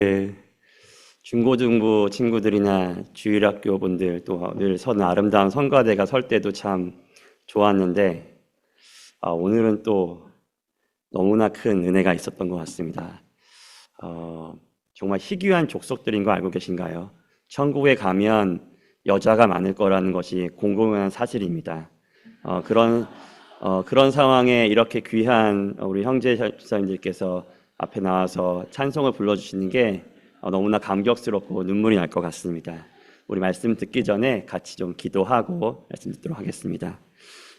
그 중고등부 친구들이나 주일학교 분들 또 늘 서는 아름다운 성가대가 설 때도 참 좋았는데 오늘은 또 너무나 큰 은혜가 있었던 것 같습니다. 정말 희귀한 족속들인 거 알고 계신가요? 천국에 가면 여자가 많을 거라는 것이 공공한 사실입니다. 그런 상황에 이렇게 귀한 우리 형제 집사님들께서 앞에 나와서 찬송을 불러주시는 게 너무나 감격스럽고 눈물이 날 것 같습니다. 우리 말씀 듣기 전에 같이 좀 기도하고 말씀 듣도록 하겠습니다.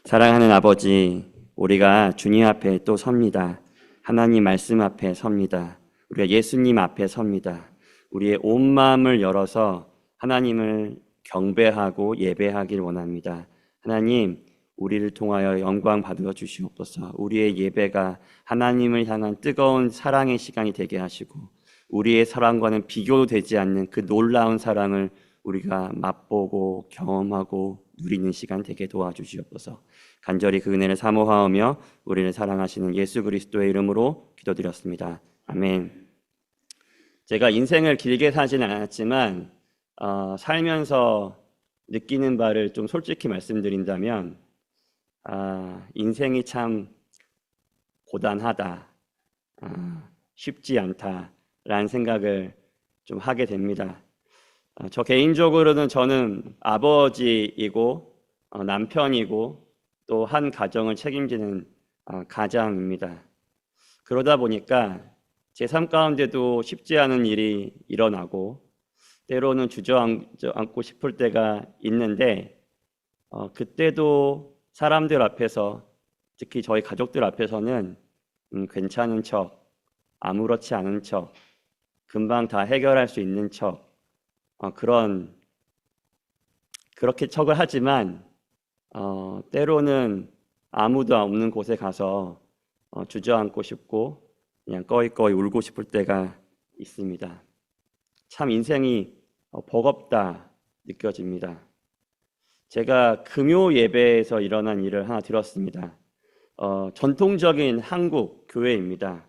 사랑하는 아버지, 우리가 주님 앞에 또 섭니다. 하나님 말씀 앞에 섭니다. 우리가 예수님 앞에 섭니다. 우리의 온 마음을 열어서 하나님을 경배하고 예배하길 원합니다. 하나님, 우리를 통하여 영광 받아 주시옵소서. 우리의 예배가 하나님을 향한 뜨거운 사랑의 시간이 되게 하시고 우리의 사랑과는 비교되지 않는 그 놀라운 사랑을 우리가 맛보고 경험하고 누리는 시간 되게 도와주시옵소서. 간절히 그 은혜를 사모하오며 우리를 사랑하시는 예수 그리스도의 이름으로 기도드렸습니다. 아멘. 제가 인생을 길게 사진 않았지만 살면서 느끼는 바를 좀 솔직히 말씀드린다면 인생이 참 고단하다, 쉽지 않다라는 생각을 좀 하게 됩니다. 저 개인적으로는 저는 아버지이고 남편이고 또 한 가정을 책임지는 가장입니다. 그러다 보니까 제 삶 가운데도 쉽지 않은 일이 일어나고 때로는 주저앉고 싶을 때가 있는데 그때도 사람들 앞에서 특히 저희 가족들 앞에서는 괜찮은 척, 아무렇지 않은 척, 금방 다 해결할 수 있는 척 그렇게 척을 하지만 때로는 아무도 없는 곳에 가서 주저앉고 싶고 그냥 꺼이꺼이 울고 싶을 때가 있습니다. 참 인생이 버겁다 느껴집니다. 제가 금요 예배에서 일어난 일을 하나 들었습니다. 전통적인 한국 교회입니다.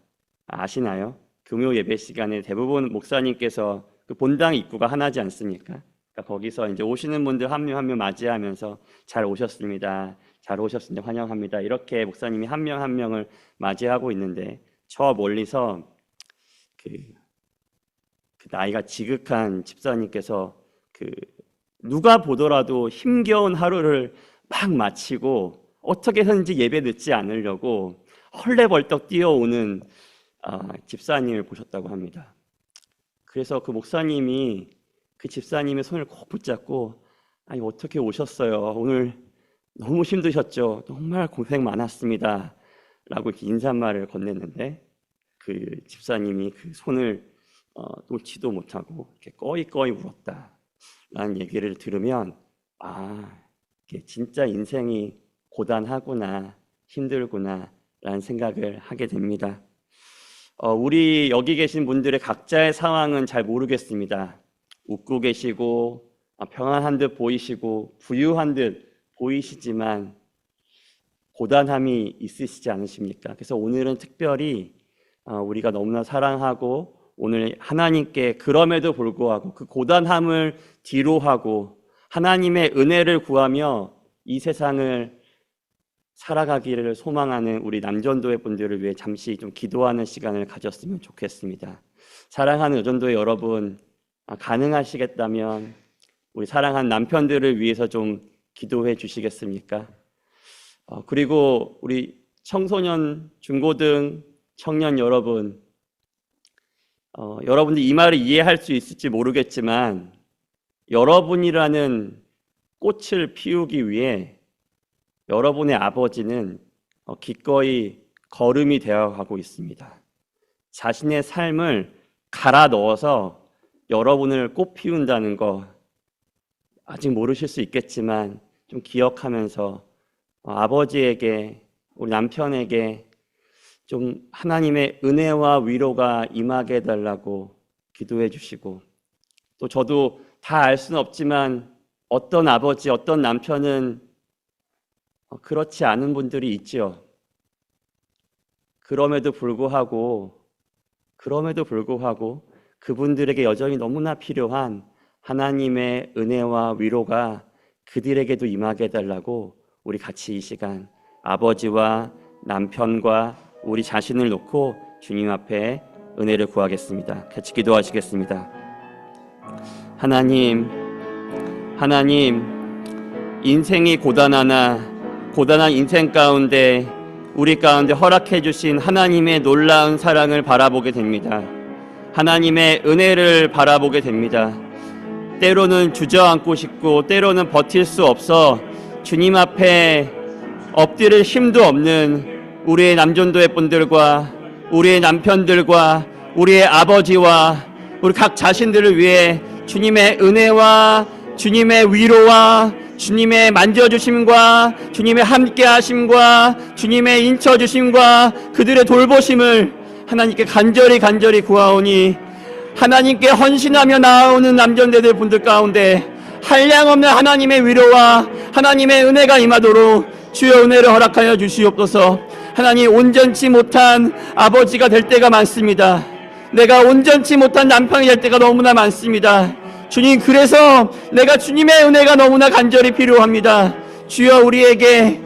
아시나요? 금요 예배 시간에 대부분 목사님께서 그 본당 입구가 하나지 않습니까? 그러니까 거기서 이제 오시는 분들 한 명 한 명 맞이하면서 잘 오셨습니다. 잘 오셨습니다. 환영합니다. 이렇게 목사님이 한 명 한 명을 맞이하고 있는데 저 멀리서 그 나이가 지극한 집사님께서 누가 보더라도 힘겨운 하루를 막 마치고 어떻게든지 예배 늦지 않으려고 헐레벌떡 뛰어오는 집사님을 보셨다고 합니다. 그래서 그 목사님이 그 집사님의 손을 꼭 붙잡고 아니 어떻게 오셨어요? 오늘 너무 힘드셨죠? 정말 고생 많았습니다. 라고 이렇게 인사말을 건넸는데 그 집사님이 그 손을 놓지도 못하고 이렇게 꺼이꺼이 울었다 라는 얘기를 들으면 이게 진짜 인생이 고단하구나, 힘들구나 라는 생각을 하게 됩니다. 우리 여기 계신 분들의 각자의 상황은 잘 모르겠습니다. 웃고 계시고 평안한 듯 보이시고 부유한 듯 보이시지만 고단함이 있으시지 않으십니까? 그래서 오늘은 특별히 우리가 너무나 사랑하고 오늘 하나님께 그럼에도 불구하고 그 고단함을 뒤로하고 하나님의 은혜를 구하며 이 세상을 살아가기를 소망하는 우리 남전도회 분들을 위해 잠시 좀 기도하는 시간을 가졌으면 좋겠습니다. 사랑하는 여전도회 여러분, 가능하시겠다면 우리 사랑하는 남편들을 위해서 좀 기도해 주시겠습니까? 그리고 우리 청소년, 중고등 청년 여러분, 여러분들 이 말을 이해할 수 있을지 모르겠지만 여러분이라는 꽃을 피우기 위해 여러분의 아버지는 기꺼이 거름이 되어가고 있습니다. 자신의 삶을 갈아 넣어서 여러분을 꽃 피운다는 거 아직 모르실 수 있겠지만 좀 기억하면서 아버지에게 우리 남편에게 좀 하나님의 은혜와 위로가 임하게 해달라고 기도해 주시고 또 저도 다 알 수는 없지만 어떤 아버지, 어떤 남편은 그렇지 않은 분들이 있지요. 그럼에도 불구하고 그분들에게 여전히 너무나 필요한 하나님의 은혜와 위로가 그들에게도 임하게 해달라고 우리 같이 이 시간 아버지와 남편과 우리 자신을 놓고 주님 앞에 은혜를 구하겠습니다. 같이 기도하시겠습니다. 하나님, 인생이 고단한 인생 가운데 우리 가운데 허락해 주신 하나님의 놀라운 사랑을 바라보게 됩니다. 하나님의 은혜를 바라보게 됩니다. 때로는 주저앉고 싶고 때로는 버틸 수 없어 주님 앞에 엎드릴 힘도 없는 우리의 남전도회 분들과 우리의 남편들과 우리의 아버지와 우리 각 자신들을 위해 주님의 은혜와 주님의 위로와 주님의 만져주심과 주님의 함께하심과 주님의 인쳐주심과 그들의 돌보심을 하나님께 간절히 구하오니 하나님께 헌신하며 나아오는 남전대들 분들 가운데 한량없는 하나님의 위로와 하나님의 은혜가 임하도록 주여 은혜를 허락하여 주시옵소서. 하나님, 온전치 못한 아버지가 될 때가 많습니다. 내가 온전치 못한 남편이 될 때가 너무나 많습니다. 주님, 그래서 내가 주님의 은혜가 너무나 간절히 필요합니다. 주여 우리에게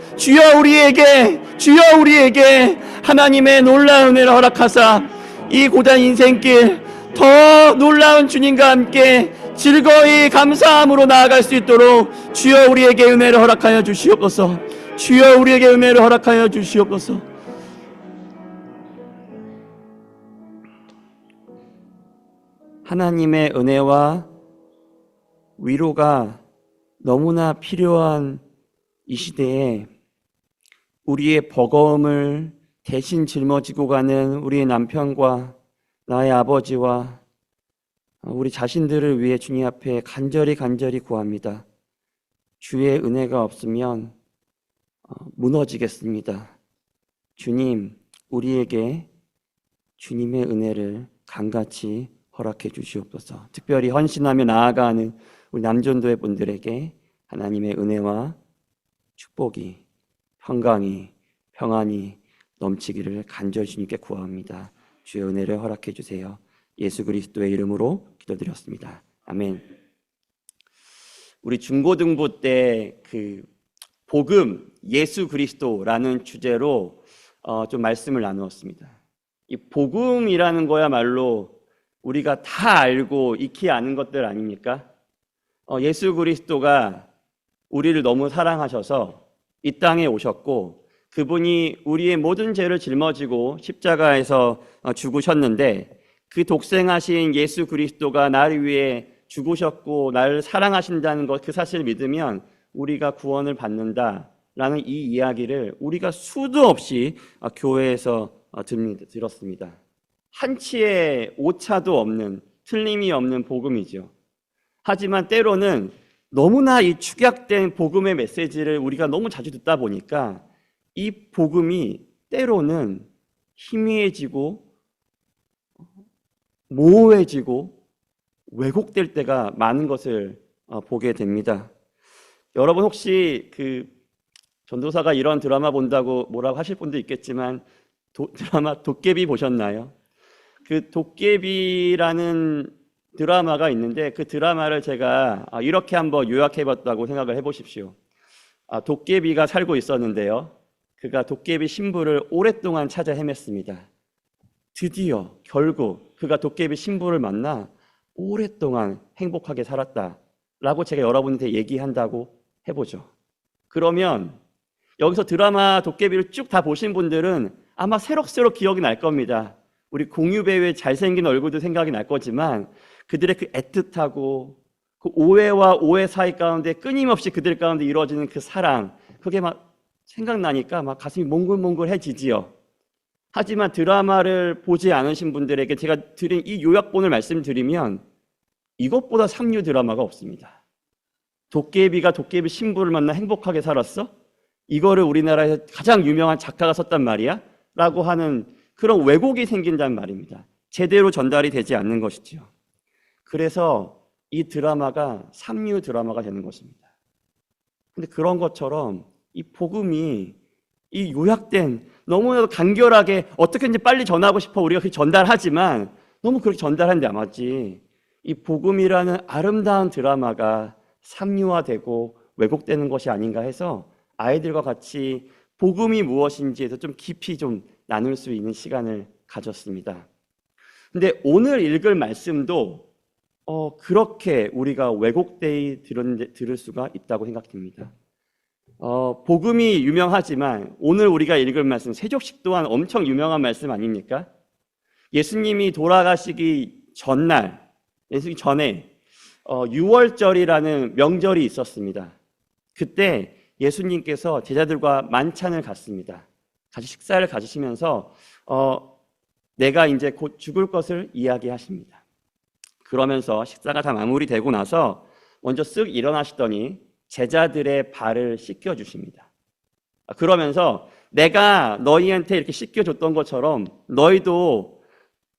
하나님의 놀라운 은혜를 허락하사 이 고단 인생길 더 놀라운 주님과 함께 즐거이 감사함으로 나아갈 수 있도록 주여 우리에게 은혜를 허락하여 주시옵소서. 주여 우리에게 은혜를 허락하여 주시옵소서. 하나님의 은혜와 위로가 너무나 필요한 이 시대에 우리의 버거움을 대신 짊어지고 가는 우리의 남편과 나의 아버지와 우리 자신들을 위해 주님 앞에 간절히 구합니다. 주의 은혜가 없으면 무너지겠습니다. 주님, 우리에게 주님의 은혜를 강같이 허락해 주시옵소서. 특별히 헌신하며 나아가는 우리 남전도회 분들에게 하나님의 은혜와 축복이, 평강이, 평안이 넘치기를 간절히 주님께 구합니다. 주의 은혜를 허락해 주세요. 예수 그리스도의 이름으로 기도드렸습니다. 아멘. 우리 중고등부 때 그 복음 예수 그리스도라는 주제로 좀 말씀을 나누었습니다. 이 복음이라는 거야말로 우리가 다 알고 익히 아는 것들 아닙니까? 예수 그리스도가 우리를 너무 사랑하셔서 이 땅에 오셨고 그분이 우리의 모든 죄를 짊어지고 십자가에서 죽으셨는데 그 독생하신 예수 그리스도가 나를 위해 죽으셨고 나를 사랑하신다는 것, 그 사실을 믿으면 우리가 구원을 받는다라는 이 이야기를 우리가 수도 없이 교회에서 들었습니다. 한치의 오차도 없는, 틀림이 없는 복음이죠. 하지만 때로는 너무나 이 축약된 복음의 메시지를 우리가 너무 자주 듣다 보니까 이 복음이 때로는 희미해지고 모호해지고 왜곡될 때가 많은 것을 보게 됩니다. 여러분 혹시 그 전도사가 이런 드라마 본다고 뭐라고 하실 분도 있겠지만 드라마 도깨비 보셨나요? 그 도깨비라는 드라마가 있는데 그 드라마를 제가 이렇게 한번 요약해봤다고 생각을 해보십시오. 도깨비가 살고 있었는데요. 그가 도깨비 신부를 오랫동안 찾아 헤맸습니다. 드디어 결국 그가 도깨비 신부를 만나 오랫동안 행복하게 살았다라고 제가 여러분한테 얘기한다고 해보죠. 그러면 여기서 드라마 도깨비를 쭉 다 보신 분들은 아마 새록새록 기억이 날 겁니다. 우리 공유 배우의 잘생긴 얼굴도 생각이 날 거지만 그들의 그 애틋하고 그 오해와 오해 사이 가운데 끊임없이 그들 가운데 이루어지는 그 사랑, 그게 막 생각나니까 막 가슴이 몽글몽글해지지요. 하지만 드라마를 보지 않으신 분들에게 제가 드린 이 요약본을 말씀드리면 이것보다 삼류 드라마가 없습니다. 도깨비가 도깨비 신부를 만나 행복하게 살았어? 이거를 우리나라에서 가장 유명한 작가가 썼단 말이야? 라고 하는 그런 왜곡이 생긴단 말입니다. 제대로 전달이 되지 않는 것이지요. 그래서 이 드라마가 삼류 드라마가 되는 것입니다. 근데 그런 것처럼 이 복음이 이 요약된 너무나도 간결하게 어떻게든지 빨리 전하고 싶어 우리가 그렇게 전달하지만 너무 그렇게 전달하는데 아마지 이 복음이라는 아름다운 드라마가 상류화되고 왜곡되는 것이 아닌가 해서 아이들과 같이 복음이 무엇인지에서 좀 깊이 좀 나눌 수 있는 시간을 가졌습니다. 근데 오늘 읽을 말씀도 그렇게 우리가 왜곡되이 들을 수가 있다고 생각됩니다. 복음이 유명하지만 오늘 우리가 읽을 말씀 세족식 또한 엄청 유명한 말씀 아닙니까? 예수님이 돌아가시기 전날, 예수님 전에 6월절이라는 명절이 있었습니다. 그때 예수님께서 제자들과 만찬을 갖습니다. 같이 식사를 가지시면서 내가 이제 곧 죽을 것을 이야기하십니다. 그러면서 식사가 다 마무리되고 나서 먼저 쓱 일어나시더니 제자들의 발을 씻겨주십니다. 그러면서 내가 너희한테 이렇게 씻겨줬던 것처럼 너희도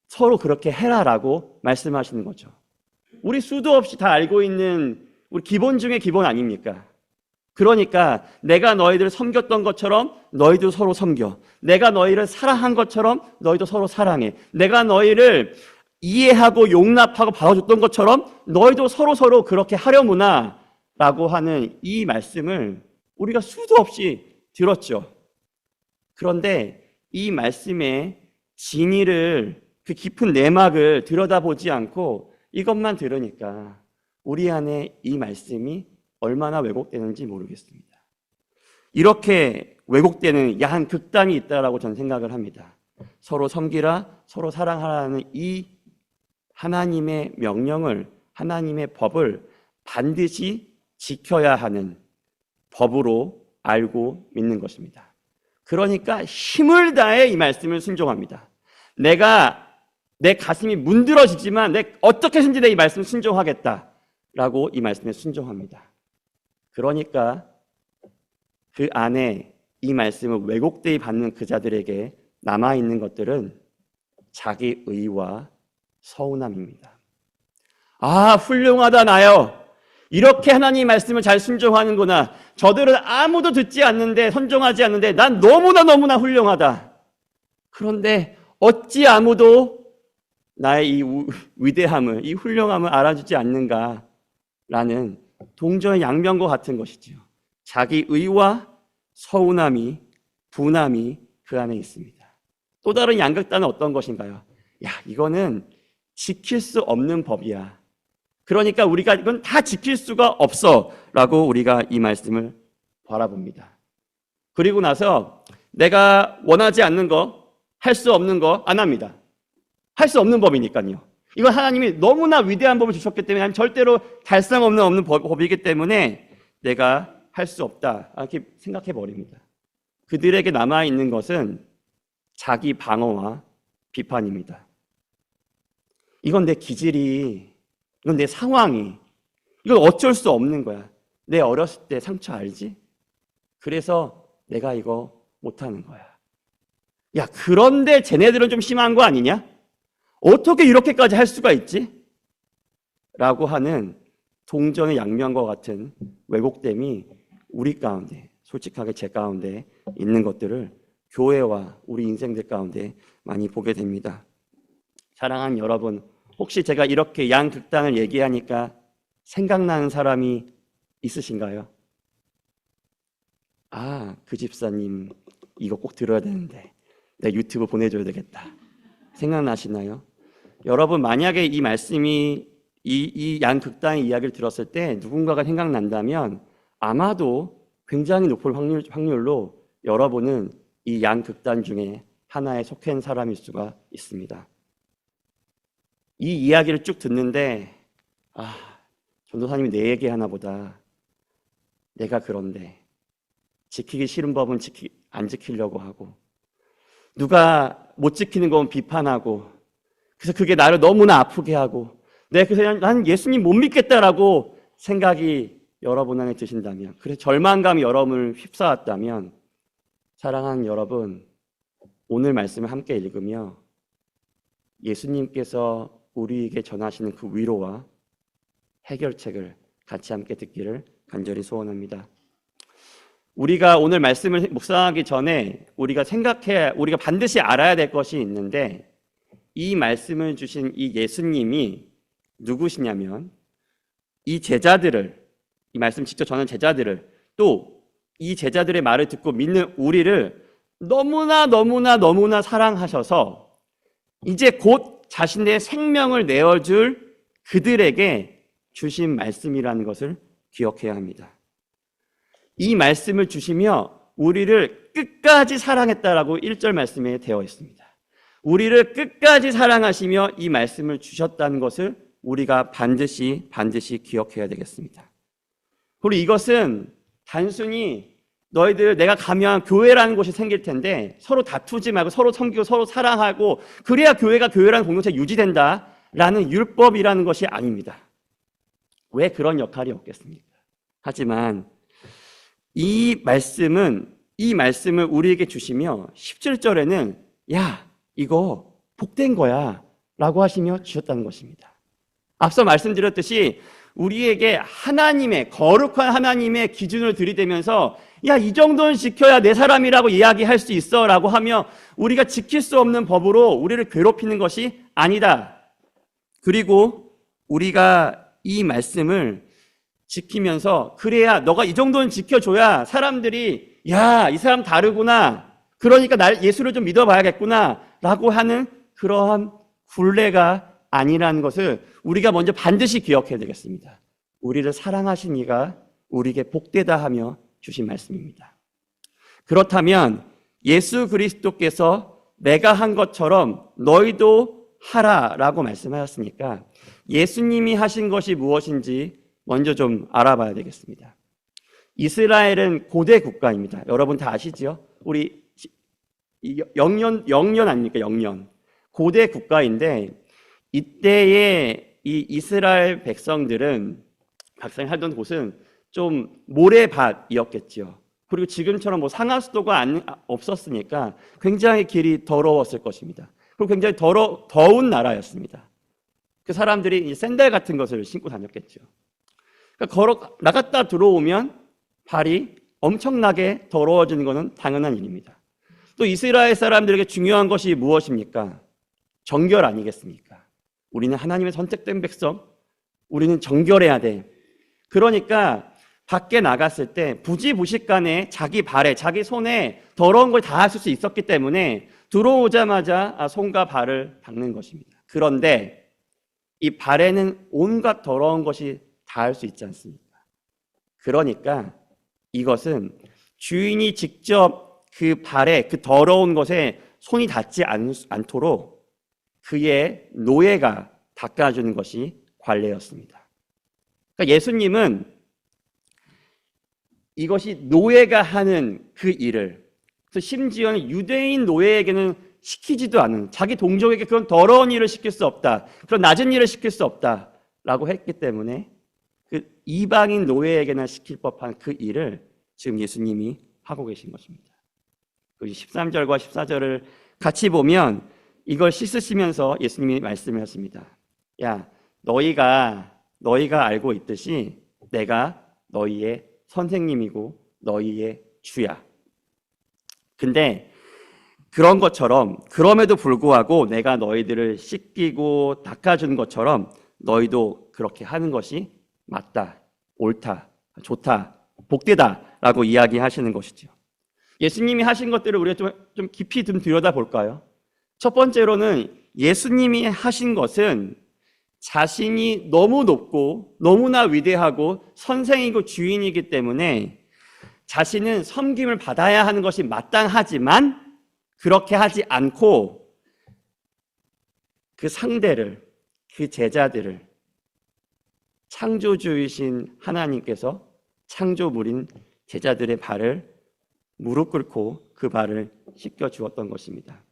서로 그렇게 해라라고 말씀하시는 거죠. 우리 수도 없이 다 알고 있는 우리 기본 중에 기본 아닙니까? 그러니까 내가 너희들을 섬겼던 것처럼 너희도 서로 섬겨. 내가 너희를 사랑한 것처럼 너희도 서로 사랑해. 내가 너희를 이해하고 용납하고 받아줬던 것처럼 너희도 서로 그렇게 하려무나 라고 하는 이 말씀을 우리가 수도 없이 들었죠. 그런데 이 말씀의 진의를, 그 깊은 내막을 들여다보지 않고 이것만 들으니까 우리 안에 이 말씀이 얼마나 왜곡되는지 모르겠습니다. 이렇게 왜곡되는 야한 극단이 있다라고 저는 생각을 합니다. 서로 섬기라, 서로 사랑하라는 이 하나님의 명령을, 하나님의 법을 반드시 지켜야 하는 법으로 알고 믿는 것입니다. 그러니까 힘을 다해 이 말씀을 순종합니다. 내 가슴이 문드러지지만 어떻게 해서든지 내 이 말씀 순종하겠다라고 이 말씀에 순종합니다. 그러니까 그 안에 이 말씀을 왜곡되이 받는 그 자들에게 남아있는 것들은 자기 의와 서운함입니다. 아, 훌륭하다 나요. 이렇게 하나님 말씀을 잘 순종하는구나. 저들은 아무도 듣지 않는데, 선종하지 않는데 난 너무나 훌륭하다. 그런데 어찌 아무도 나의 이 위대함을, 이 훌륭함을 알아주지 않는가라는 동전의 양면과 같은 것이죠. 자기 의와 서운함이, 분함이 그 안에 있습니다. 또 다른 양극단은 어떤 것인가요? 야, 이거는 지킬 수 없는 법이야. 그러니까 우리가 이건 다 지킬 수가 없어 라고 우리가 이 말씀을 바라봅니다. 그리고 나서 내가 원하지 않는 거, 할 수 없는 거 안 합니다. 할 수 없는 법이니까요. 이건 하나님이 너무나 위대한 법을 주셨기 때문에 절대로 달성 없는 법이기 때문에 내가 할 수 없다 이렇게 생각해 버립니다. 그들에게 남아있는 것은 자기 방어와 비판입니다. 이건 내 기질이, 이건 내 상황이, 이건 어쩔 수 없는 거야. 내 어렸을 때 상처 알지? 그래서 내가 이거 못하는 거야. 야, 그런데 쟤네들은 좀 심한 거 아니냐? 어떻게 이렇게까지 할 수가 있지? 라고 하는 동전의 양면과 같은 왜곡됨이 우리 가운데, 솔직하게 제 가운데 있는 것들을 교회와 우리 인생들 가운데 많이 보게 됩니다. 사랑하는 여러분, 혹시 제가 이렇게 양극단을 얘기하니까 생각나는 사람이 있으신가요? 아, 그 집사님 이거 꼭 들어야 되는데 내 유튜브 보내줘야 되겠다. 생각나시나요? 여러분, 만약에 이 말씀이 이 양극단의 이야기를 들었을 때 누군가가 생각난다면 아마도 굉장히 높은 확률로 여러분은 이 양극단 중에 하나에 속해 있는 사람일 수가 있습니다. 이 이야기를 쭉 듣는데 전도사님이 내 얘기 하나 보다. 내가 그런데 지키기 싫은 법은 안 지키려고 하고, 누가 못 지키는 건 비판하고, 그래서 그게 나를 너무나 아프게 하고, 그래서 난 예수님 못 믿겠다라고 생각이 여러분 안에 드신다면, 그래서 절망감이 여러분을 휩싸았다면, 사랑하는 여러분, 오늘 말씀을 함께 읽으며 예수님께서 우리에게 전하시는 그 위로와 해결책을 같이 함께 듣기를 간절히 소원합니다. 우리가 오늘 말씀을 묵상하기 전에 우리가 반드시 알아야 될 것이 있는데, 이 말씀을 주신 이 예수님이 누구시냐면 이 제자들을, 이 말씀 직접 전한 제자들을, 또 이 제자들의 말을 듣고 믿는 우리를 너무나 사랑하셔서 이제 곧 자신의 생명을 내어줄 그들에게 주신 말씀이라는 것을 기억해야 합니다. 이 말씀을 주시며 우리를 끝까지 사랑했다라고 1절 말씀에 되어 있습니다. 우리를 끝까지 사랑하시며 이 말씀을 주셨다는 것을 우리가 반드시 기억해야 되겠습니다. 그리고 이것은 단순히 너희들 내가 가면 교회라는 곳이 생길 텐데 서로 다투지 말고 서로 섬기고 서로 사랑하고 그래야 교회가 교회라는 공동체가 유지된다라는 율법이라는 것이 아닙니다. 왜 그런 역할이 없겠습니까? 하지만 이 말씀을 우리에게 주시며 17절에는 야, 이거 복된 거야 라고 하시며 주셨다는 것입니다. 앞서 말씀드렸듯이 우리에게 하나님의, 거룩한 하나님의 기준을 들이대면서 야, 이 정도는 지켜야 내 사람이라고 이야기할 수 있어 라고 하며 우리가 지킬 수 없는 법으로 우리를 괴롭히는 것이 아니다. 그리고 우리가 이 말씀을 지키면서 그래야 너가 이 정도는 지켜줘야 사람들이 야, 이 사람 다르구나, 그러니까 예수를 좀 믿어봐야겠구나 라고 하는 그러한 굴레가 아니라는 것을 우리가 먼저 반드시 기억해야 되겠습니다. 우리를 사랑하신 이가 우리에게 복되다 하며 주신 말씀입니다. 그렇다면 예수 그리스도께서 내가 한 것처럼 너희도 하라라고 말씀하셨으니까 예수님이 하신 것이 무엇인지 먼저 좀 알아봐야 되겠습니다. 이스라엘은 고대 국가입니다. 여러분 다 아시죠? 우리 영년 아닙니까? 영년. 고대 국가인데 이때의 이 이스라엘 백성들이 살던 곳은 좀 모래밭이었겠죠. 그리고 지금처럼 뭐 상하수도가 없었으니까 굉장히 길이 더러웠을 것입니다. 그리고 굉장히 더운 나라였습니다. 그 사람들이 샌들 같은 것을 신고 다녔겠죠. 그러니까 나갔다 들어오면 발이 엄청나게 더러워지는 것은 당연한 일입니다. 또 이스라엘 사람들에게 중요한 것이 무엇입니까? 정결 아니겠습니까? 우리는 하나님의 선택된 백성, 우리는 정결해야 돼. 그러니까 밖에 나갔을 때 부지부식간에 자기 발에, 자기 손에 더러운 걸 다 하실 수 있었기 때문에 들어오자마자 손과 발을 닦는 것입니다. 그런데 이 발에는 온갖 더러운 것이 닿을 수 있지 않습니까? 그러니까 이것은 주인이 직접 그 발에, 그 더러운 것에 손이 닿지 않도록 그의 노예가 닦아주는 것이 관례였습니다. 그러니까 예수님은 이것이 노예가 하는 그 일을, 그래서 심지어는 유대인 노예에게는 시키지도 않은, 자기 동족에게 그런 더러운 일을 시킬 수 없다, 그런 낮은 일을 시킬 수 없다라고 했기 때문에 그 이방인 노예에게나 시킬 법한 그 일을 지금 예수님이 하고 계신 것입니다. 13절과 14절을 같이 보면 이걸 씻으시면서 예수님이 말씀을 하십니다. 야, 너희가 알고 있듯이 내가 너희의 선생님이고 너희의 주야. 근데 그런 것처럼, 그럼에도 불구하고 내가 너희들을 씻기고 닦아주는 것처럼 너희도 그렇게 하는 것이 맞다, 옳다, 좋다, 복되다라고 이야기하시는 것이죠. 예수님이 하신 것들을 우리가 좀 깊이 좀 들여다볼까요? 첫 번째로는 예수님이 하신 것은 자신이 너무 높고 너무나 위대하고 선생이고 주인이기 때문에 자신은 섬김을 받아야 하는 것이 마땅하지만 그렇게 하지 않고 그 상대를, 그 제자들을 창조주이신 하나님께서 창조물인 제자들의 발을 무릎 꿇고 그 발을 씻겨 주었던 것입니다.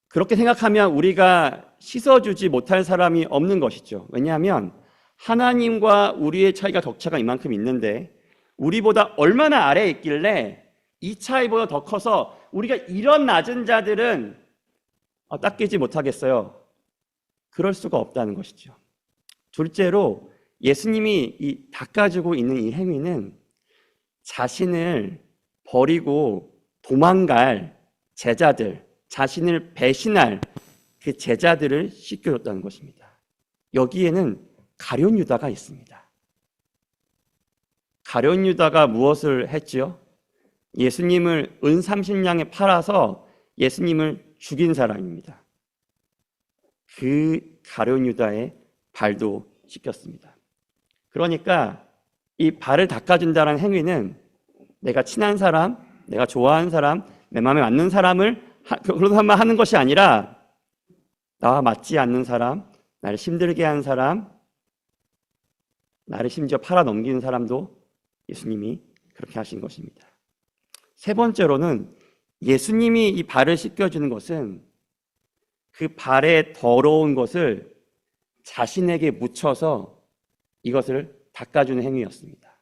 그렇게 생각하면 우리가 씻어주지 못할 사람이 없는 것이죠. 왜냐하면 하나님과 우리의 차이가 격차가 이만큼 있는데 우리보다 얼마나 아래에 있길래 이 차이보다 더 커서 우리가 이런 낮은 자들은 닦이지 못하겠어요. 그럴 수가 없다는 것이죠. 둘째로 예수님이 이 닦아주고 있는 이 행위는 자신을 버리고 도망갈 제자들, 자신을 배신할 그 제자들을 씻겨줬다는 것입니다. 여기에는 가룟 유다가 있습니다. 가룟 유다가 무엇을 했지요? 예수님을 은 30냥에 팔아서 예수님을 죽인 사람입니다. 그 가룟 유다의 발도 씻겼습니다. 그러니까 이 발을 닦아준다는 행위는 내가 친한 사람, 내가 좋아하는 사람, 내 마음에 맞는 사람을 그런 사람만 하는 것이 아니라 나와 맞지 않는 사람, 나를 힘들게 한 사람, 나를 심지어 팔아 넘기는 사람도 예수님이 그렇게 하신 것입니다. 세 번째로는 예수님이 이 발을 씻겨주는 것은 그 발에 더러운 것을 자신에게 묻혀서 이것을 닦아주는 행위였습니다.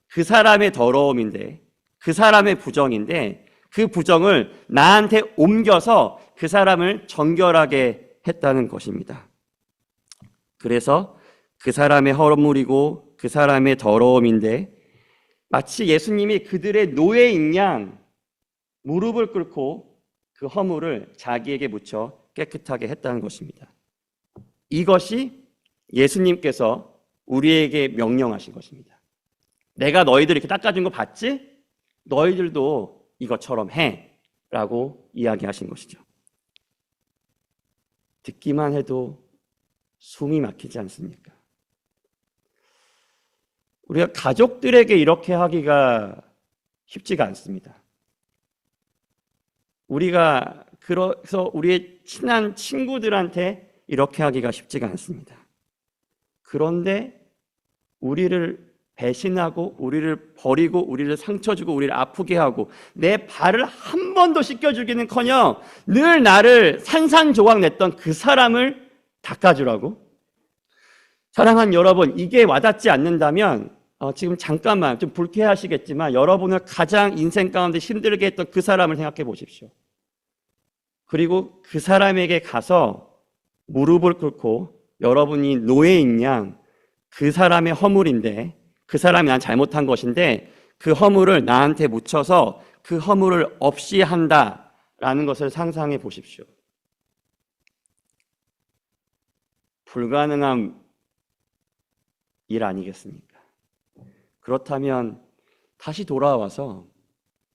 그 사람의 더러움인데, 그 사람의 부정인데, 그 부정을 나한테 옮겨서 그 사람을 정결하게 했다는 것입니다. 그래서 그 사람의 허물이고 그 사람의 더러움인데, 마치 예수님이 그들의 노예인 양 무릎을 꿇고 그 허물을 자기에게 묻혀 깨끗하게 했다는 것입니다. 이것이 예수님께서 우리에게 명령하신 것입니다. 내가 너희들 이렇게 닦아준 거 봤지? 너희들도 이것처럼 해 라고 이야기하신 것이죠. 듣기만 해도 숨이 막히지 않습니까? 우리가 가족들에게 이렇게 하기가 쉽지가 않습니다. 우리가 그래서 우리의 친한 친구들한테 이렇게 하기가 쉽지가 않습니다. 그런데 우리를 배신하고 우리를 버리고 우리를 상처 주고 우리를 아프게 하고 내 발을 한 번도 씻겨주기는커녕 늘 나를 산산조각 냈던 그 사람을 닦아주라고? 사랑하는 여러분, 이게 와닿지 않는다면 지금 잠깐만 좀 불쾌하시겠지만 여러분을 가장 인생 가운데 힘들게 했던 그 사람을 생각해 보십시오. 그리고 그 사람에게 가서 무릎을 꿇고 여러분이 노예인 양 그 사람의 허물인데, 그 사람이 난 잘못한 것인데 그 허물을 나한테 묻혀서 그 허물을 없이 한다라는 것을 상상해 보십시오. 불가능한 일 아니겠습니까? 그렇다면 다시 돌아와서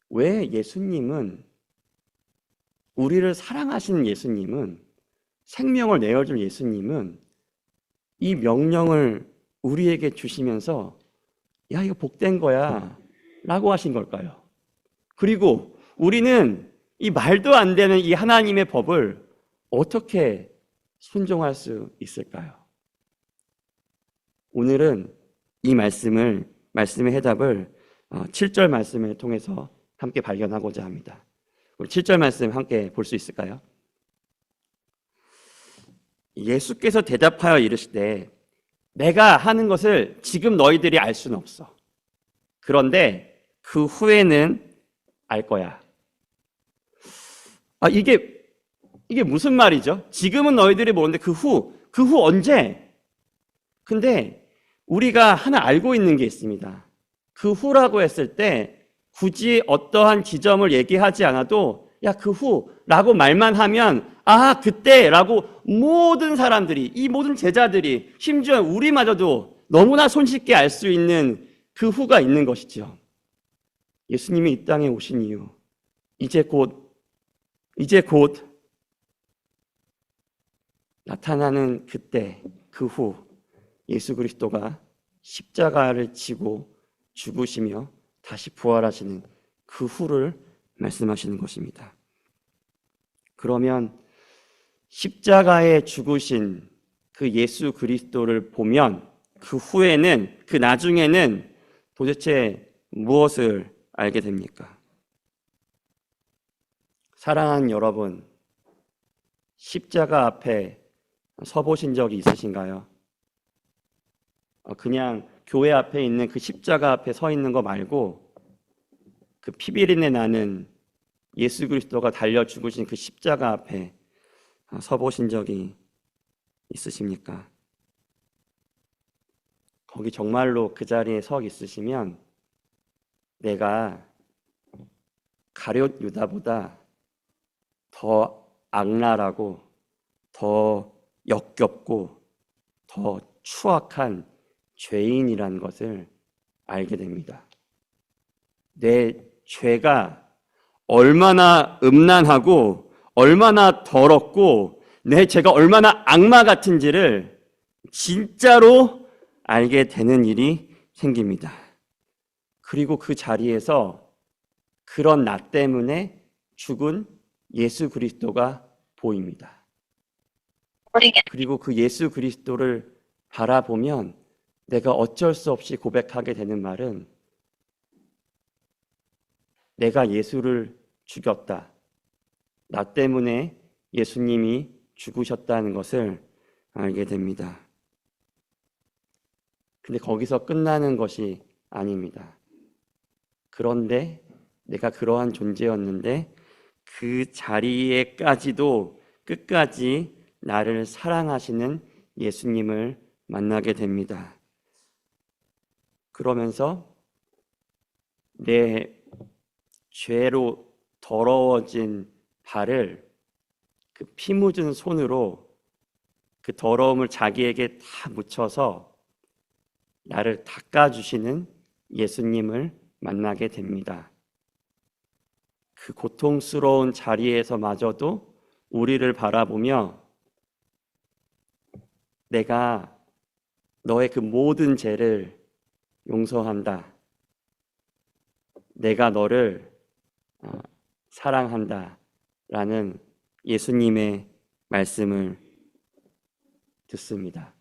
왜 예수님은, 우리를 사랑하시는 예수님은, 생명을 내어줄 예수님은 이 명령을 우리에게 주시면서 야, 이거 복된 거야 라고 하신 걸까요? 그리고 우리는 이 말도 안 되는 이 하나님의 법을 어떻게 순종할 수 있을까요? 오늘은 이 말씀의 해답을 7절 말씀을 통해서 함께 발견하고자 합니다. 우리 7절 말씀 함께 볼 수 있을까요? 예수께서 대답하여 이르시되 내가 하는 것을 지금 너희들이 알 수는 없어. 그런데 그 후에는 알 거야. 이게 무슨 말이죠? 지금은 너희들이 모르는데 그 후 언제? 근데 우리가 하나 알고 있는 게 있습니다. 그 후라고 했을 때 굳이 어떠한 지점을 얘기하지 않아도 야, 그 후라고 말만 하면 아, 그때라고 모든 사람들이, 이 모든 제자들이, 심지어 우리마저도 너무나 손쉽게 알 수 있는 그 후가 있는 것이죠. 예수님이 이 땅에 오신 이유, 이제 곧 나타나는 그때, 그 후 예수 그리스도가 십자가를 지고 죽으시며 다시 부활하시는 그 후를 말씀하시는 것입니다. 그러면 십자가에 죽으신 그 예수 그리스도를 보면 그 후에는, 그 나중에는 도대체 무엇을 알게 됩니까? 사랑하는 여러분, 십자가 앞에 서보신 적이 있으신가요? 그냥 교회 앞에 있는 그 십자가 앞에 서 있는 거 말고 그 피비린내 나는 예수 그리스도가 달려 죽으신 그 십자가 앞에 서보신 적이 있으십니까? 거기 정말로 그 자리에 서 있으시면 내가 가룟 유다보다 더 악랄하고 더 역겹고 더 추악한 죄인이라는 것을 알게 됩니다. 내 죄가 얼마나 음란하고 얼마나 더럽고 내 죄가 얼마나 악마 같은지를 진짜로 알게 되는 일이 생깁니다. 그리고 그 자리에서 그런 나 때문에 죽은 예수 그리스도가 보입니다. 그리고 그 예수 그리스도를 바라보면 내가 어쩔 수 없이 고백하게 되는 말은 내가 예수를 죽였다. 나 때문에 예수님이 죽으셨다는 것을 알게 됩니다. 근데 거기서 끝나는 것이 아닙니다. 그런데 내가 그러한 존재였는데 그 자리에까지도 끝까지 나를 사랑하시는 예수님을 만나게 됩니다. 그러면서 내 죄로 더러워진 발을 그 피 묻은 손으로 그 더러움을 자기에게 다 묻혀서 나를 닦아주시는 예수님을 만나게 됩니다. 그 고통스러운 자리에서마저도 우리를 바라보며 내가 너의 그 모든 죄를 용서한다. 내가 너를 사랑한다. 라는 예수님의 말씀을 듣습니다.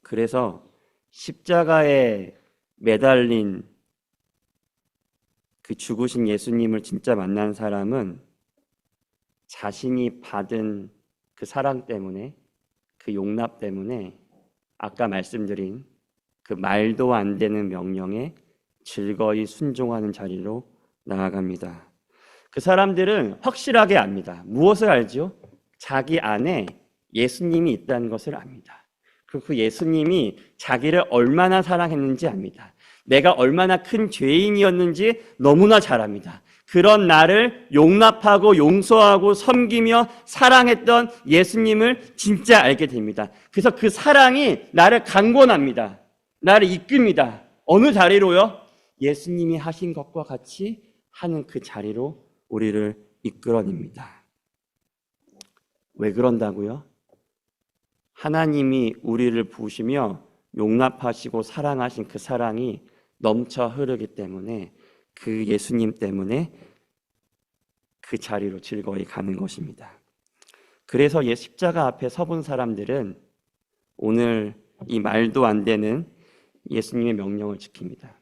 그래서 십자가에 매달린 그 죽으신 예수님을 진짜 만난 사람은 자신이 받은 그 사랑 때문에, 그 용납 때문에 아까 말씀드린 그 말도 안 되는 명령에 즐거이 순종하는 자리로 나아갑니다. 그 사람들은 확실하게 압니다. 무엇을 알죠? 자기 안에 예수님이 있다는 것을 압니다. 그리고 그 예수님이 자기를 얼마나 사랑했는지 압니다. 내가 얼마나 큰 죄인이었는지 너무나 잘 압니다. 그런 나를 용납하고 용서하고 섬기며 사랑했던 예수님을 진짜 알게 됩니다. 그래서 그 사랑이 나를 강권합니다. 나를 이끕니다. 어느 자리로요? 예수님이 하신 것과 같이 하는 그 자리로 우리를 이끌어냅니다. 왜 그런다고요? 하나님이 우리를 부으시며 용납하시고 사랑하신 그 사랑이 넘쳐 흐르기 때문에 그 예수님 때문에 그 자리로 즐거이 가는 것입니다. 그래서 십자가 앞에 서본 사람들은 오늘 이 말도 안 되는 예수님의 명령을 지킵니다.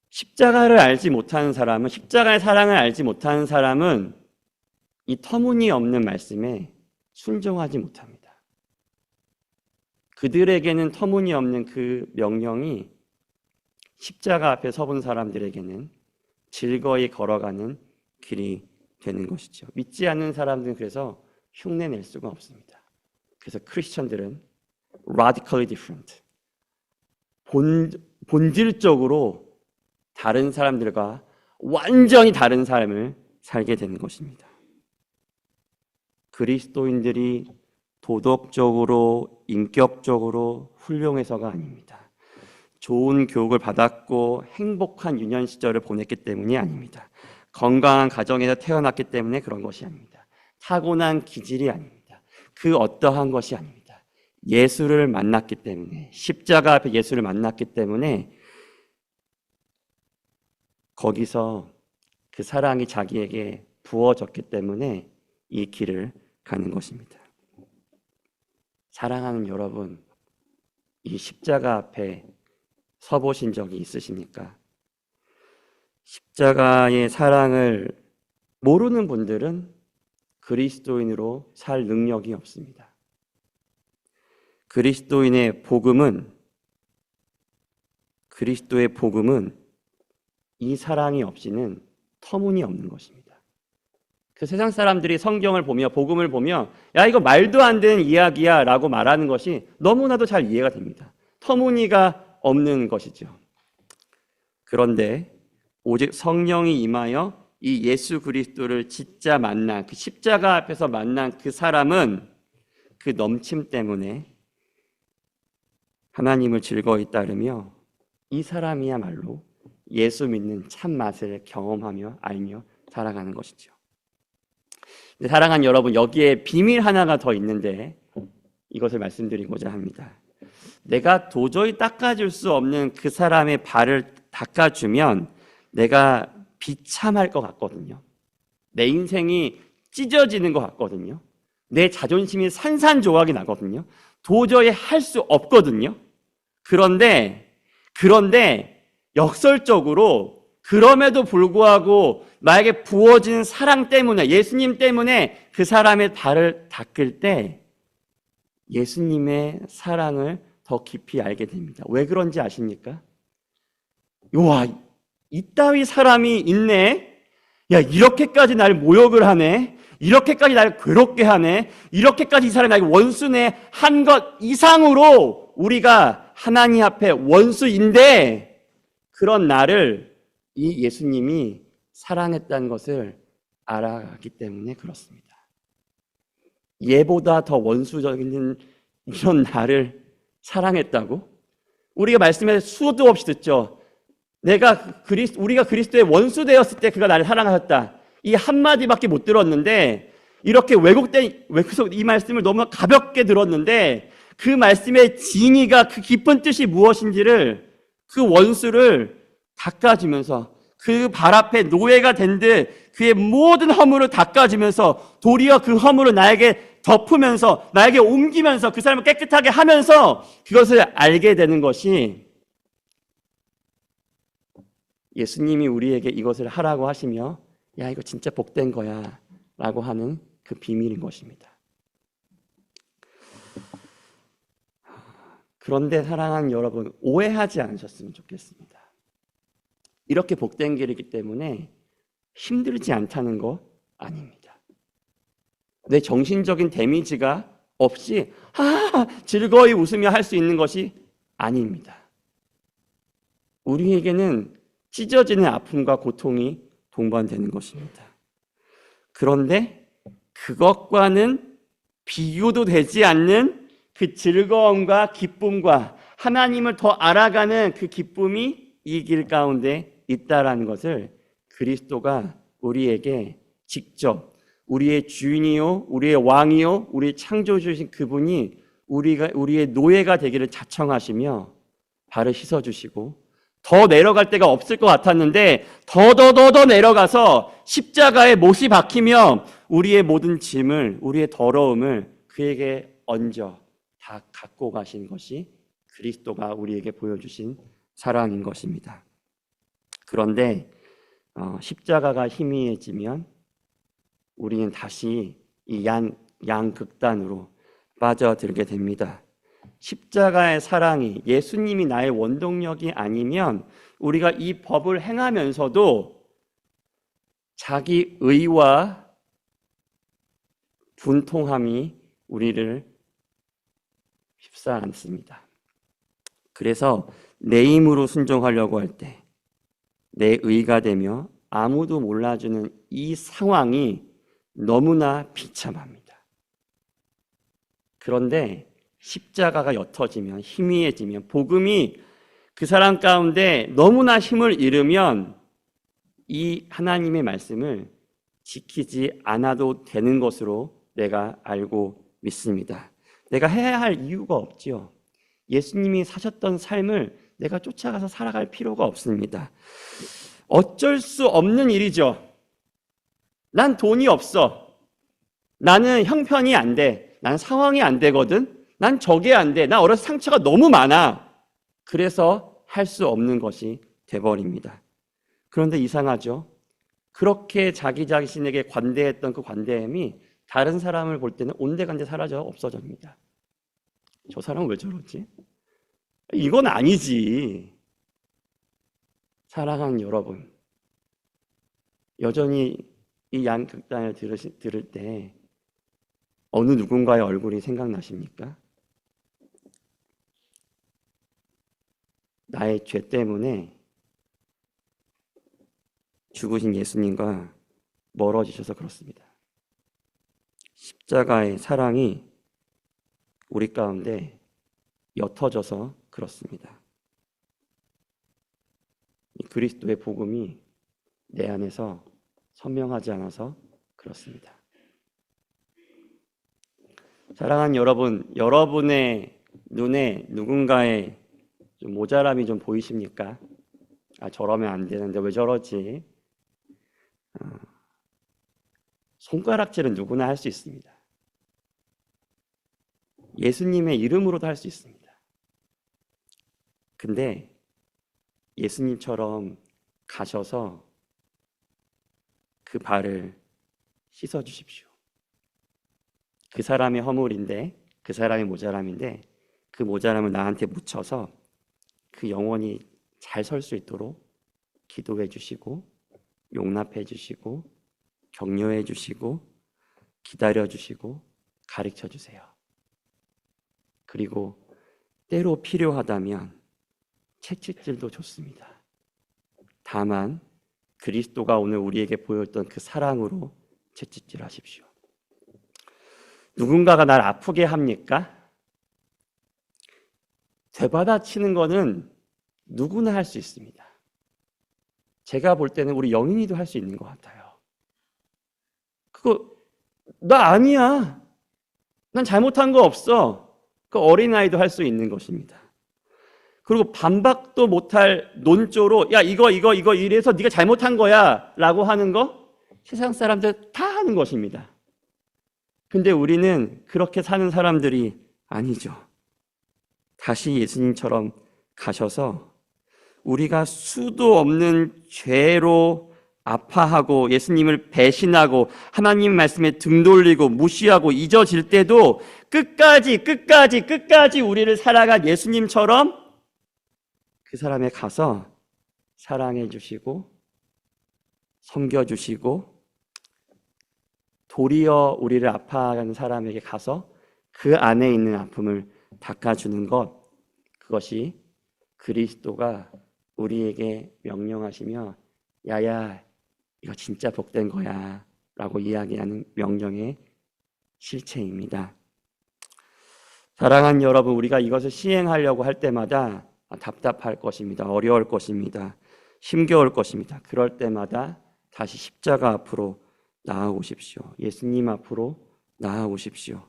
십자가를 알지 못하는 사람은, 십자가의 사랑을 알지 못하는 사람은 이 터무니없는 말씀에 순종하지 못합니다. 그들에게는 터무니없는 그 명령이 십자가 앞에 서본 사람들에게는 즐거이 걸어가는 길이 되는 것이죠. 믿지 않는 사람들은 그래서 흉내낼 수가 없습니다. 그래서 크리스천들은 radically different, 본질적으로 다른 사람들과 완전히 다른 삶을 살게 되는 것입니다. 그리스도인들이 도덕적으로, 인격적으로 훌륭해서가 아닙니다. 좋은 교육을 받았고 행복한 유년 시절을 보냈기 때문이 아닙니다. 건강한 가정에서 태어났기 때문에 그런 것이 아닙니다. 타고난 기질이 아닙니다. 그 어떠한 것이 아닙니다. 예수를 만났기 때문에, 십자가 앞에 예수를 만났기 때문에 거기서 그 사랑이 자기에게 부어졌기 때문에 이 길을 가는 것입니다. 사랑하는 여러분, 이 십자가 앞에 서보신 적이 있으십니까? 십자가의 사랑을 모르는 분들은 그리스도인으로 살 능력이 없습니다. 그리스도의 복음은 이 사랑이 없이는 터무니없는 것입니다. 그 세상 사람들이 성경을 보며 복음을 보며 야 이거 말도 안 되는 이야기야 라고 말하는 것이 너무나도 잘 이해가 됩니다. 터무니가 없는 것이죠. 그런데 오직 성령이 임하여 이 예수 그리스도를 진짜 만난, 그 십자가 앞에서 만난 그 사람은 그 넘침 때문에 하나님을 즐거이 따르며 이 사람이야말로 예수 믿는 참 맛을 경험하며 알며 살아가는 것이죠. 근데 사랑하는 여러분, 여기에 비밀 하나가 더 있는데 이것을 말씀드리고자 합니다. 내가 도저히 닦아줄 수 없는 그 사람의 발을 닦아주면 내가 비참할 것 같거든요. 내 인생이 찢어지는 것 같거든요. 내 자존심이 산산조각이 나거든요. 도저히 할 수 없거든요. 그런데 역설적으로 그럼에도 불구하고 나에게 부어진 사랑 때문에, 예수님 때문에 그 사람의 발을 닦을 때 예수님의 사랑을 더 깊이 알게 됩니다. 왜 그런지 아십니까? 와, 이따위 사람이 있네? 야, 이렇게까지 날 모욕을 하네? 이렇게까지 날 괴롭게 하네? 이렇게까지 이 사람이 나에게 원수네? 한 것 이상으로 우리가 하나님 앞에 원수인데 그런 나를 이 예수님이 사랑했다는 것을 알아가기 때문에 그렇습니다. 얘보다 더 원수적인 이런 나를 사랑했다고? 우리가 말씀에 수도 없이 듣죠. 우리가 그리스도의 원수 되었을 때 그가 나를 사랑하셨다. 이 한마디밖에 못 들었는데 이렇게 왜곡해서 이 말씀을 너무 가볍게 들었는데 그 말씀의 진의가 그 깊은 뜻이 무엇인지를 그 원수를 닦아주면서 그 발 앞에 노예가 된 듯 그의 모든 허물을 닦아주면서 도리어 그 허물을 나에게 덮으면서 나에게 옮기면서 그 사람을 깨끗하게 하면서 그것을 알게 되는 것이 예수님이 우리에게 이것을 하라고 하시며 야 이거 진짜 복된 거야 라고 하는 그 비밀인 것입니다. 그런데 사랑하는 여러분, 오해하지 않으셨으면 좋겠습니다. 이렇게 복된 길이기 때문에 힘들지 않다는 거 아닙니다. 내 정신적인 데미지가 없이 즐거이 웃으며 할 수 있는 것이 아닙니다. 우리에게는 찢어지는 아픔과 고통이 동반되는 것입니다. 그런데 그것과는 비교도 되지 않는 그 즐거움과 기쁨과 하나님을 더 알아가는 그 기쁨이 이 길 가운데 있다라는 것을 그리스도가 우리에게 직접 우리의 주인이요, 우리의 왕이요, 우리의 창조주신 그분이 우리의 노예가 되기를 자청하시며 발을 씻어주시고 더 내려갈 데가 없을 것 같았는데 더 내려가서 십자가에 못이 박히며 우리의 모든 짐을, 우리의 더러움을 그에게 얹어 다 갖고 가신 것이 그리스도가 우리에게 보여주신 사랑인 것입니다. 그런데 십자가가 희미해지면 우리는 다시 이 양극단으로 빠져들게 됩니다. 십자가의 사랑이 예수님이 나의 원동력이 아니면 우리가 이 법을 행하면서도 자기 의와 분통함이 우리를 쉽지 않습니다. 그래서 내 힘으로 순종하려고 할 때 내 의가 되며 아무도 몰라주는 이 상황이 너무나 비참합니다. 그런데 십자가가 옅어지면 희미해지면 복음이 그 사람 가운데 너무나 힘을 잃으면 이 하나님의 말씀을 지키지 않아도 되는 것으로 내가 알고 믿습니다. 내가 해야 할 이유가 없지요. 예수님이 사셨던 삶을 내가 쫓아가서 살아갈 필요가 없습니다. 어쩔 수 없는 일이죠. 난 돈이 없어. 나는 형편이 안 돼. 난 상황이 안 되거든. 난 저게 안 돼. 나 어려서 상처가 너무 많아. 그래서 할 수 없는 것이 돼버립니다. 그런데 이상하죠. 그렇게 자기 자신에게 관대했던 그 관대함이 다른 사람을 볼 때는 온데간데 사라져 없어집니다. 저 사람은 왜 저러지? 이건 아니지. 사랑하는 여러분, 여전히 이 양극단을 들을 때 어느 누군가의 얼굴이 생각나십니까? 나의 죄 때문에 죽으신 예수님과 멀어지셔서 그렇습니다. 십자가의 사랑이 우리 가운데 옅어져서 그렇습니다. 이 그리스도의 복음이 내 안에서 선명하지 않아서 그렇습니다. 사랑하는 여러분, 여러분의 눈에 누군가의 좀 모자람이 좀 보이십니까? 아, 저러면 안 되는데 왜 저러지? 손가락질은 누구나 할 수 있습니다. 예수님의 이름으로도 할 수 있습니다. 근데 예수님처럼 가셔서 그 발을 씻어 주십시오. 그 사람의 허물인데, 그 사람의 모자람인데 그 모자람을 나한테 묻혀서 그 영혼이 잘 설 수 있도록 기도해 주시고 용납해 주시고 격려해 주시고 기다려 주시고 가르쳐 주세요. 그리고 때로 필요하다면 채찍질도 좋습니다. 다만 그리스도가 오늘 우리에게 보였던 그 사랑으로 채찍질 하십시오. 누군가가 날 아프게 합니까? 되받아치는 거는 누구나 할 수 있습니다. 제가 볼 때는 우리 영인이도 할 수 있는 것 같아요. 그거 나 아니야. 난 잘못한 거 없어. 그 어린아이도 할 수 있는 것입니다. 그리고 반박도 못할 논조로 야 이거 이래서 네가 잘못한 거야 라고 하는 거 세상 사람들 다 하는 것입니다. 근데 우리는 그렇게 사는 사람들이 아니죠. 다시 예수님처럼 가셔서 우리가 수도 없는 죄로 아파하고 예수님을 배신하고 하나님 말씀에 등 돌리고 무시하고 잊어질 때도 끝까지 우리를 사랑한 예수님처럼 그 사람에 가서 사랑해 주시고 섬겨 주시고 도리어 우리를 아파하는 사람에게 가서 그 안에 있는 아픔을 닦아주는 것, 그것이 그리스도가 우리에게 명령하시며 야야 이거 진짜 복된 거야 라고 이야기하는 명령의 실체입니다. 사랑하는 여러분, 우리가 이것을 시행하려고 할 때마다 답답할 것입니다. 어려울 것입니다. 힘겨울 것입니다. 그럴 때마다 다시 십자가 앞으로 나아오십시오. 예수님 앞으로 나아오십시오.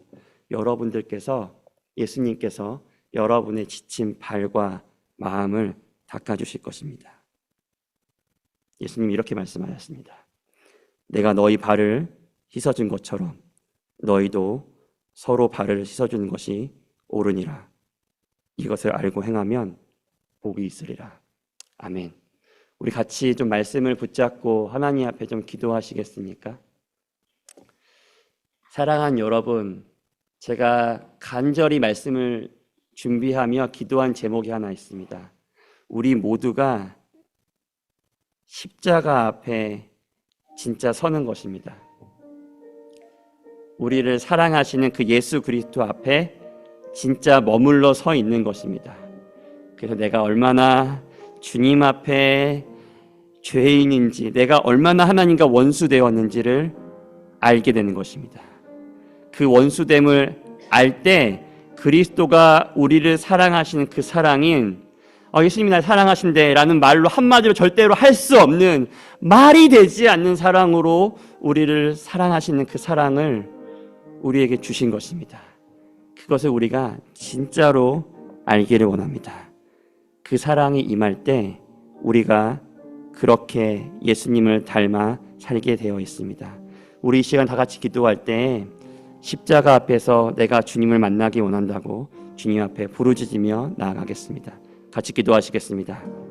예수님께서 여러분의 지친 발과 마음을 닦아주실 것입니다. 예수님이 이렇게 말씀하셨습니다. 내가 너희 발을 씻어준 것처럼 너희도 서로 발을 씻어주는 것이 옳으니라. 이것을 알고 행하면 복이 있으리라. 아멘. 우리 같이 좀 말씀을 붙잡고 하나님 앞에 좀 기도하시겠습니까? 사랑하는 여러분, 제가 간절히 말씀을 준비하며 기도한 제목이 하나 있습니다. 우리 모두가 십자가 앞에 진짜 서는 것입니다. 우리를 사랑하시는 그 예수 그리스도 앞에 진짜 머물러 서 있는 것입니다. 그래서 내가 얼마나 주님 앞에 죄인인지, 내가 얼마나 하나님과 원수되었는지를 알게 되는 것입니다. 그 원수됨을 알 때 그리스도가 우리를 사랑하시는 그 사랑인 예수님이 날 사랑하신대 라는 말로 한마디로 절대로 할 수 없는 말이 되지 않는 사랑으로 우리를 사랑하시는 그 사랑을 우리에게 주신 것입니다. 그것을 우리가 진짜로 알기를 원합니다. 그 사랑이 임할 때 우리가 그렇게 예수님을 닮아 살게 되어 있습니다. 우리 이 시간 다 같이 기도할 때 십자가 앞에서 내가 주님을 만나기 원한다고 주님 앞에 부르짖으며 나아가겠습니다. 같이 기도하시겠습니다.